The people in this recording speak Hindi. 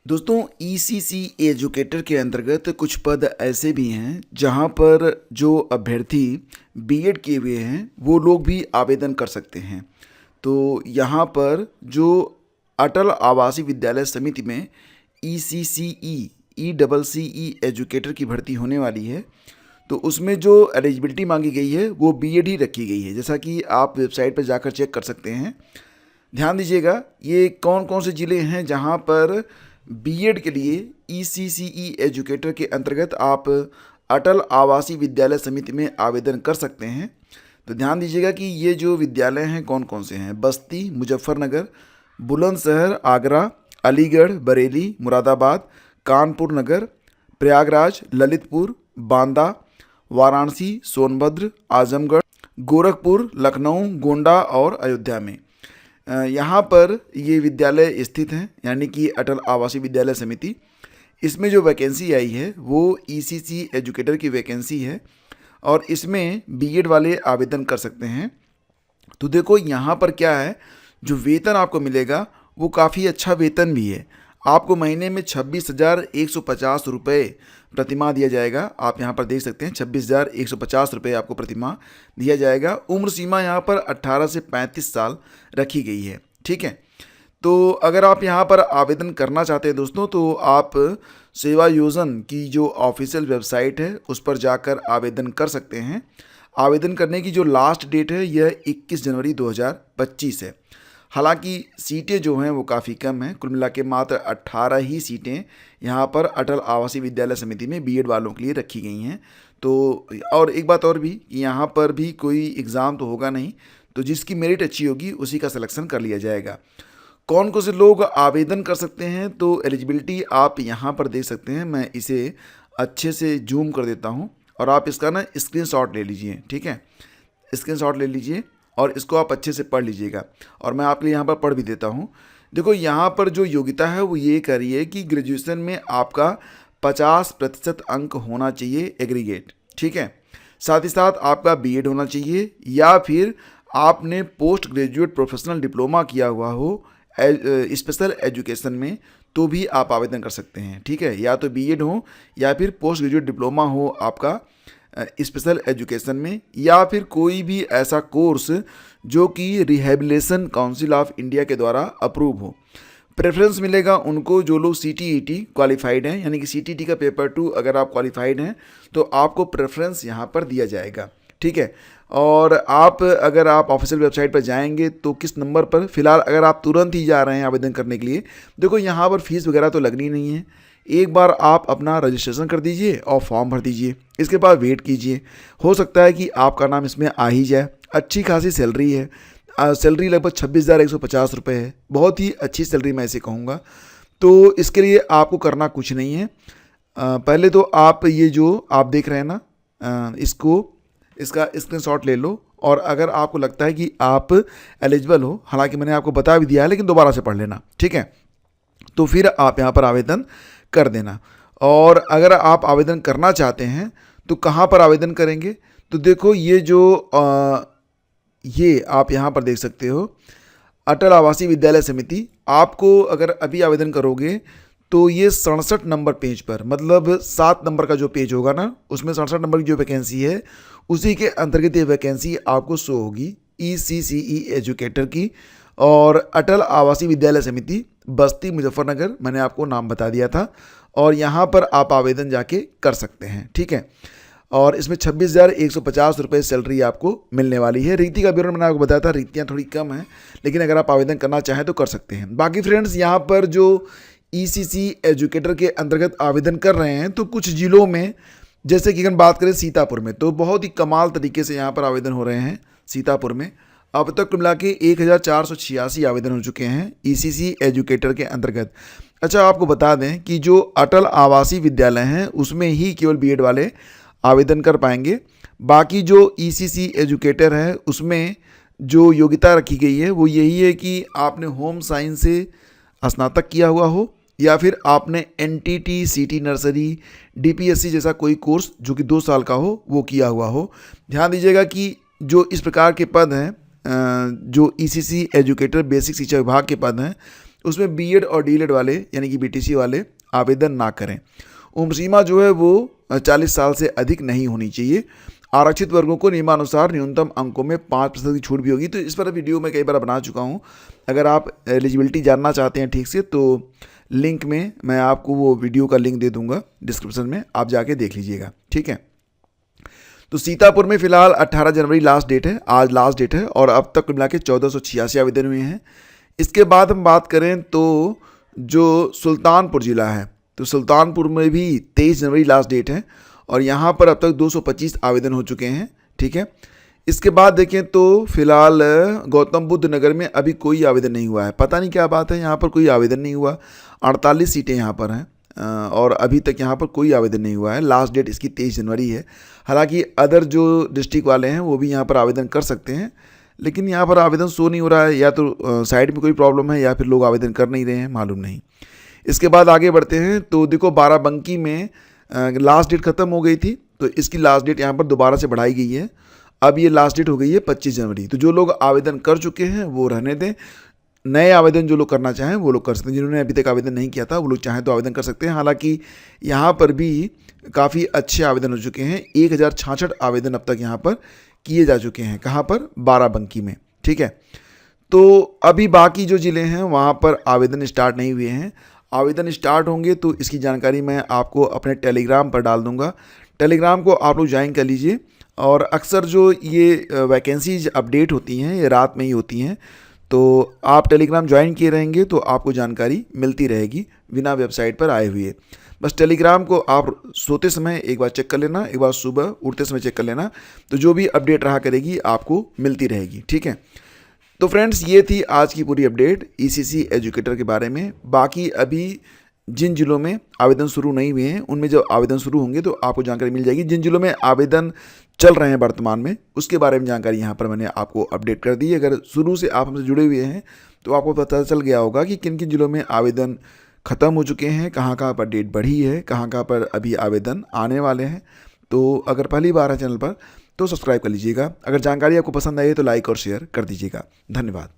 दोस्तों ईसीसी एजुकेटर के अंतर्गत कुछ पद ऐसे भी हैं जहां पर जो अभ्यर्थी बीएड किए हुए हैं वो लोग भी आवेदन कर सकते हैं। तो यहाँ पर जो अटल आवासीय विद्यालय समिति में ईसीसीई ई डबल सी ई एजुकेटर की भर्ती होने वाली है, तो उसमें जो एलिजिबिलिटी मांगी गई है वो बीएड ही रखी गई है, जैसा कि आप वेबसाइट पर जाकर चेक कर सकते हैं। ध्यान दीजिएगा, ये कौन कौन से ज़िले हैं जहाँ पर बीएड के लिए ईसीसीई एजुकेटर के अंतर्गत आप अटल आवासीय विद्यालय समिति में आवेदन कर सकते हैं। तो ध्यान दीजिएगा कि ये जो विद्यालय हैं कौन कौन से हैं: बस्ती, मुजफ्फरनगर, बुलंदशहर, आगरा, अलीगढ़, बरेली, मुरादाबाद, कानपुर नगर, प्रयागराज, ललितपुर, बांदा, वाराणसी, सोनभद्र, आजमगढ़, गोरखपुर, लखनऊ, गोंडा और अयोध्या में यहाँ पर ये विद्यालय स्थित हैं, यानी कि अटल आवासीय विद्यालय समिति। इसमें जो वैकेंसी आई है वो ईसीसी एजुकेटर की वैकेंसी है और इसमें बीएड वाले आवेदन कर सकते हैं। तो देखो यहाँ पर क्या है, जो वेतन आपको मिलेगा वो काफ़ी अच्छा वेतन भी है। आपको महीने में 26,150 रुपये प्रतिमाह दिया जाएगा। आप यहाँ पर देख सकते हैं 26,150 रुपये आपको प्रतिमाह दिया जाएगा। उम्र सीमा यहाँ पर 18 से 35 साल रखी गई है। ठीक है, तो अगर आप यहाँ पर आवेदन करना चाहते हैं दोस्तों, तो आप सेवा योजन की जो ऑफिशियल वेबसाइट है उस पर जाकर आवेदन कर सकते हैं। आवेदन करने की जो लास्ट डेट है यह 21 जनवरी 2025 है। हालांकि सीटें जो हैं वो काफ़ी कम हैं, कुल मिला के मात्र 18 ही सीटें यहाँ पर अटल आवासीय विद्यालय समिति में बीएड वालों के लिए रखी गई हैं। तो और एक बात और भी कि यहाँ पर भी कोई एग्ज़ाम तो होगा नहीं, तो जिसकी मेरिट अच्छी होगी उसी का सिलेक्शन कर लिया जाएगा। कौन कौन से लोग आवेदन कर सकते हैं, तो एलिजिबिलिटी आप यहाँ पर देख सकते हैं। मैं इसे अच्छे से जूम कर देता हूँ और आप इसका ना स्क्रीनशॉट ले लीजिए। ठीक है, स्क्रीनशॉट ले लीजिए और इसको आप अच्छे से पढ़ लीजिएगा और मैं आपके लिए यहाँ पर पढ़ भी देता हूँ। देखो यहाँ पर जो योग्यता है वो ये कह रही है कि ग्रेजुएशन में आपका 50% अंक होना चाहिए एग्रीगेट। ठीक है, साथ ही साथ आपका बीएड होना चाहिए या फिर आपने पोस्ट ग्रेजुएट प्रोफेशनल डिप्लोमा किया हुआ हो स्पेशल एजुकेशन में, तो भी आप आवेदन कर सकते हैं। ठीक है, या तो बीएड हो या फिर पोस्ट ग्रेजुएट डिप्लोमा हो आपका स्पेशल एजुकेशन में, या फिर कोई भी ऐसा कोर्स जो कि रिहेबिलिटेशन काउंसिल ऑफ इंडिया के द्वारा अप्रूव हो। प्रेफरेंस मिलेगा उनको जो लोग सीटीईटी क्वालिफाइड हैं, यानी कि सीटीईटी का पेपर 2 अगर आप क्वालिफाइड हैं तो आपको प्रेफरेंस यहाँ पर दिया जाएगा। ठीक है, और आप अगर आप ऑफिशियल वेबसाइट पर जाएंगे तो किस नंबर पर, फिलहाल अगर आप तुरंत ही जा रहे हैं आवेदन करने के लिए, देखो यहाँ पर फीस वगैरह तो लगनी नहीं है। एक बार आप अपना रजिस्ट्रेशन कर दीजिए और फॉर्म भर दीजिए, इसके बाद वेट कीजिए। हो सकता है कि आपका नाम इसमें आ ही जाए। अच्छी खासी सैलरी है, सैलरी लगभग 26,150 रुपये है, बहुत ही अच्छी सैलरी मैं इसे कहूँगा। तो इसके लिए आपको करना कुछ नहीं है। पहले तो आप ये जो आप देख रहे हैं ना, इसका स्क्रीनशॉट ले लो और अगर आपको लगता है कि आप एलिजिबल हो, हालांकि मैंने आपको बता भी दिया है लेकिन दोबारा से पढ़ लेना। ठीक है, तो फिर आप यहाँ पर आवेदन कर देना। और अगर आप आवेदन करना चाहते हैं तो कहाँ पर आवेदन करेंगे, तो देखो ये जो ये आप यहाँ पर देख सकते हो अटल आवासीय विद्यालय समिति। आपको अगर अभी आवेदन करोगे तो ये 67 नंबर पेज पर, मतलब 7 नंबर का जो पेज होगा ना, उसमें 67 नंबर की जो वैकेंसी है उसी के अंतर्गत ये वैकेंसी आपको शो होगी ईसीसीई एजुकेटर की। और अटल आवासीय विद्यालय समिति बस्ती, मुजफ्फरनगर, मैंने आपको नाम बता दिया था, और यहाँ पर आप आवेदन जाके कर सकते हैं। ठीक है, और इसमें 26,150 रुपये सैलरी आपको मिलने वाली है। रीति का विवरण मैंने आपको बताया था, रीतियाँ थोड़ी कम हैं, लेकिन अगर आप आवेदन करना चाहें तो कर सकते हैं। बाकी फ्रेंड्स, यहाँ पर जो ईसीसी एजुकेटर के अंतर्गत आवेदन कर रहे हैं, तो कुछ ज़िलों में, जैसे कि अगर बात करें सीतापुर में, तो बहुत ही कमाल तरीके से यहाँ पर आवेदन हो रहे हैं। सीतापुर में अब तक मिला के 1,486 आवेदन हो चुके हैं ईसीसी एजुकेटर के अंतर्गत। अच्छा, आपको बता दें कि जो अटल आवासीय विद्यालय हैं उसमें ही केवल बीएड वाले आवेदन कर पाएंगे। बाकी जो ईसीसी एजुकेटर है उसमें जो योग्यता रखी गई है वो यही है कि आपने होम साइंस से स्नातक किया हुआ हो या फिर आपने एनटीटी, सीटी नर्सरी, डीपीएससी जैसा कोई कोर्स जो कि 2 साल का हो वो किया हुआ हो। ध्यान दीजिएगा कि जो इस प्रकार के पद हैं, जो ईसीसी एजुकेटर बेसिक शिक्षा विभाग के पद हैं, उसमें बीएड और डीएलएड वाले यानी कि बीटीसी वाले आवेदन ना करें। उम्र सीमा जो है वो 40 साल से अधिक नहीं होनी चाहिए। आरक्षित वर्गों को नियमानुसार न्यूनतम अंकों में 5% की छूट भी होगी। तो इस पर वीडियो मैं कई बार बना चुका हूँ। अगर आप एलिजिबिलिटी जानना चाहते हैं ठीक से तो लिंक में मैं आपको वो वीडियो का लिंक दे दूंगा डिस्क्रिप्शन में, आप जाके देख लीजिएगा, ठीक है। तो सीतापुर में फिलहाल 18 जनवरी लास्ट डेट है, आज लास्ट डेट है और अब तक मिला के 1486 आवेदन हुए हैं। इसके बाद हम बात करें तो जो सुल्तानपुर ज़िला है, तो सुल्तानपुर में भी 23 जनवरी लास्ट डेट है और यहाँ पर अब तक 225 आवेदन हो चुके हैं, ठीक है। इसके बाद देखें तो फिलहाल गौतम बुद्ध नगर में अभी कोई आवेदन नहीं हुआ है। पता नहीं क्या बात है, यहाँ पर कोई आवेदन नहीं हुआ। 48 सीटें यहाँ पर हैं और अभी तक यहाँ पर कोई आवेदन नहीं हुआ है। लास्ट डेट इसकी 23 जनवरी है। हालांकि अदर जो डिस्ट्रिक्ट वाले हैं वो भी यहाँ पर आवेदन कर सकते हैं, लेकिन यहाँ पर आवेदन शो नहीं हो रहा है, या तो साइड में कोई प्रॉब्लम है या फिर लोग आवेदन कर नहीं रहे हैं, मालूम नहीं। इसके बाद आगे बढ़ते हैं तो देखो बाराबंकी में लास्ट डेट ख़त्म हो गई थी, तो इसकी लास्ट डेट यहाँ पर दोबारा से बढ़ाई गई है। अब ये लास्ट डेट हो गई है 25 जनवरी। तो जो लोग आवेदन कर चुके हैं वो रहने दें, नए आवेदन जो लोग करना चाहें वो लोग कर सकते हैं। जिन्होंने अभी तक आवेदन नहीं किया था वो लोग चाहें तो आवेदन कर सकते हैं। हालांकि यहाँ पर भी काफ़ी अच्छे आवेदन हो चुके हैं। 1066 आवेदन अब तक यहाँ पर किए जा चुके हैं। कहाँ पर? बाराबंकी में, ठीक है। तो अभी बाकी जो ज़िले हैं वहाँ पर आवेदन स्टार्ट नहीं हुए हैं। आवेदन स्टार्ट होंगे तो इसकी जानकारी मैं आपको अपने टेलीग्राम पर डाल दूँगा। टेलीग्राम को आप लोग ज्वाइन कर लीजिए। और अक्सर जो ये वैकेंसीज अपडेट होती हैं ये रात में ही होती हैं, तो आप टेलीग्राम ज्वाइन किए रहेंगे तो आपको जानकारी मिलती रहेगी बिना वेबसाइट पर आए हुए। बस टेलीग्राम को आप सोते समय एक बार चेक कर लेना, एक बार सुबह उठते समय चेक कर लेना, तो जो भी अपडेट रहा करेगी आपको मिलती रहेगी, ठीक है। तो फ्रेंड्स ये थी आज की पूरी अपडेट ईसीसी एजुकेटर के बारे में। बाकी अभी जिन जिलों में आवेदन शुरू नहीं हुए हैं उनमें जब आवेदन शुरू होंगे तो आपको जानकारी मिल जाएगी। जिन जिलों में आवेदन चल रहे हैं वर्तमान में उसके बारे में जानकारी यहाँ पर मैंने आपको अपडेट कर दी है। अगर शुरू से आप हमसे जुड़े हुए हैं तो आपको पता चल गया होगा कि किन किन जिलों में आवेदन ख़त्म हो चुके हैं, कहाँ कहाँ पर डेट बढ़ी है, कहाँ कहाँ पर अभी आवेदन आने वाले हैं। तो अगर पहली बार है चैनल पर तो सब्सक्राइब कर लीजिएगा। अगर जानकारी आपको पसंद आई है तो लाइक और शेयर कर दीजिएगा। धन्यवाद।